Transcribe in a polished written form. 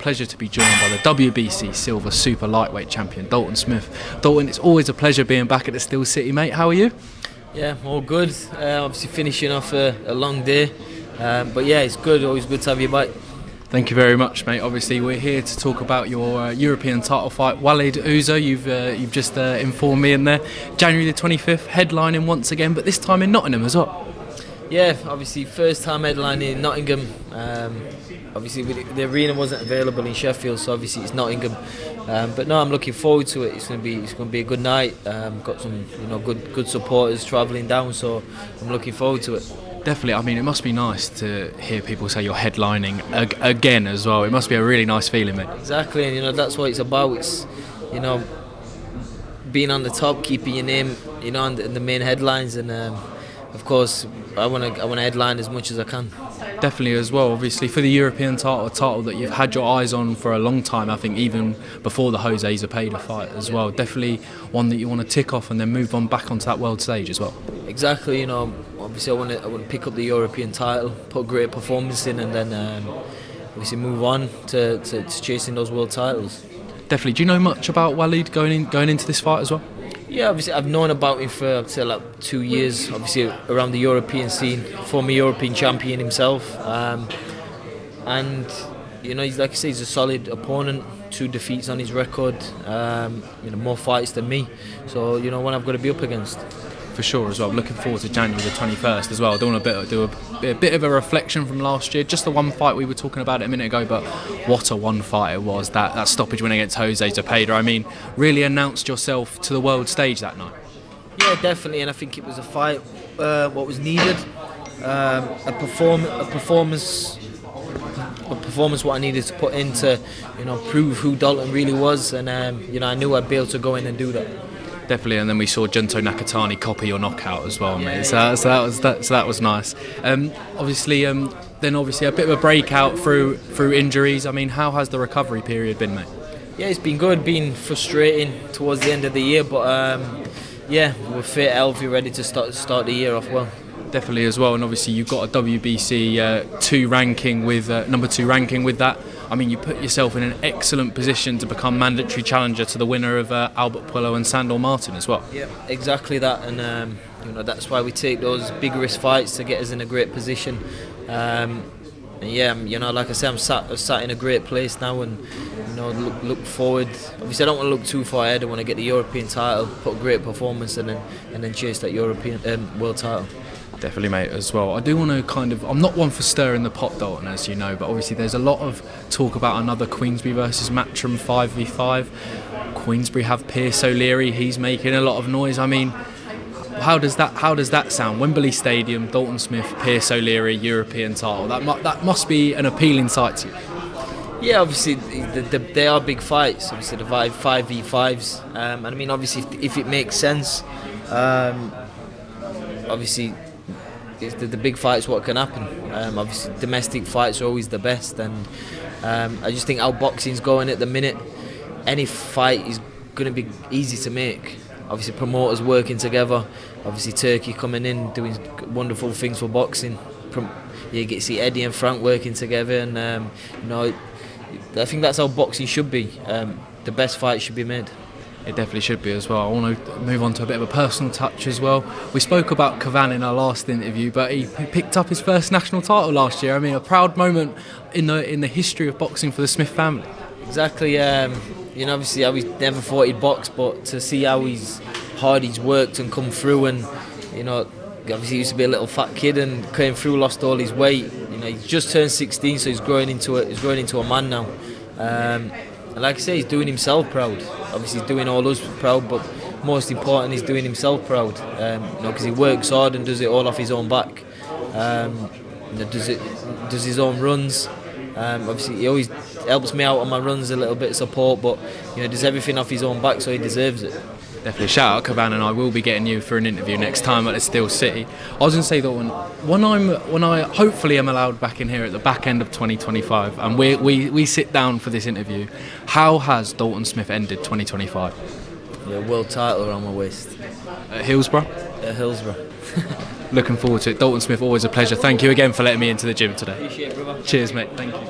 pleasure to be joined by the WBC Silver Super Lightweight Champion, Dalton Smith. Dalton, it's always a pleasure being back at the Steel City, mate. How are you? Yeah, all good. Obviously finishing off a long day. But yeah, it's good. Always good to have you back. Thank you very much, mate. Obviously, we're here to talk about your European title fight. Walid Ouizza, you've just informed me in there. January the 25th, headlining once again, but this time in Nottingham as well. Yeah, obviously first time headlining in Nottingham. Obviously the arena wasn't available in Sheffield, so obviously it's Nottingham. But no, I'm looking forward to it. It's going to be a good night. Got some good supporters travelling down, so I'm looking forward to it. Definitely. I mean, it must be nice to hear people say you're headlining again as well. It must be a really nice feeling, mate. Exactly, and that's what it's about. It's being on the top, keeping your name on the main headlines, and of course I want to headline as much as I can. Definitely as well. Obviously for the European title, a title that you've had your eyes on for a long time. I think even before the Jose Zepeda fight as well. Definitely one that you want to tick off and then move on back onto that world stage as well. Exactly. Obviously I want to pick up the European title, put a great performance in, and then obviously move on to chasing those world titles. Definitely. Do you know much about Walid going into this fight as well? Yeah, obviously I've known about him for I'd say like 2 years. Obviously around the European scene, former European champion himself, and he's, like I say, he's a solid opponent. 2 defeats on his record. More fights than me. So one I've got to be up against. For sure as well. I'm looking forward to January the 21st as well. I don't want to do a bit of a reflection from last year. Just the one fight we were talking about it a minute ago, but what a one fight it was. That stoppage win against Jose Zepeda. I mean, really announced yourself to the world stage that night. Yeah, definitely, and I think it was a fight what was needed. A performance what I needed to put in to prove who Dalton really was, and I knew I'd be able to go in and do that. Definitely, and then we saw Junto Nakatani copy your knockout as well, mate. So that was nice. Obviously a bit of a breakout through injuries. I mean, how has the recovery period been, mate? Yeah, it's been good. Been frustrating towards the end of the year, but we're fit, healthy, ready to start the year off well. Definitely as well, and obviously you've got a WBC 2 ranking with number 2 ranking with that. I mean, you put yourself in an excellent position to become mandatory challenger to the winner of Albert Puello and Sandor Martin as well. Yeah, exactly that, and that's why we take those big risk fights to get us in a great position. And like I say, I'm sat in a great place now, and look forward. Obviously, I don't want to look too far ahead. I want to get the European title, put a great performance, and then chase that European world title. Definitely, mate, as well. I do want to I'm not one for stirring the pot, Dalton, as you know, but obviously there's a lot of talk about another Queensberry versus Matchroom 5v5. Queensberry have Pierce O'Leary, he's making a lot of noise. I mean, how does that sound? Wembley Stadium, Dalton Smith, Pierce O'Leary, European title. That must be an appealing sight to you. Yeah, obviously they are big fights. Obviously the 5v5s, and I mean, obviously if it makes sense, obviously. The big fights, what can happen. Obviously domestic fights are always the best, and I just think how boxing's going at the minute, any fight is going to be easy to make. Obviously promoters working together, obviously Turkey coming in doing wonderful things for boxing. You get to see Eddie and Frank working together, and I think that's how boxing should be. The best fight should be made. It definitely should be as well. I want to move on to a bit of a personal touch as well. We spoke about Cavan in our last interview, but he picked up his first national title last year. I mean, a proud moment in the history of boxing for the Smith family. Exactly. Obviously I never thought he'd box, but to see how hard he's worked and come through, and obviously he used to be a little fat kid and came through, lost all his weight. He's just turned 16, so he's growing into a man now. And like I say, he's doing himself proud. Obviously he's doing all us proud, but most important, he's doing himself proud. Because he works hard and does it all off his own back. Does his own runs. Obviously he always helps me out on my runs, a little bit of support, but does everything off his own back, so he deserves it. Definitely. Shout out Cavan, and I will be getting you for an interview next time at the Steel City. I was going to say that when I hopefully am allowed back in here at the back end of 2025, and we sit down for this interview, how has Dalton Smith ended 2025? Yeah, world title around my waist. At Hillsborough? At Hillsborough. Looking forward to it. Dalton Smith, always a pleasure. Thank you again for letting me into the gym today. Appreciate it, brother. Cheers, mate. Thank you.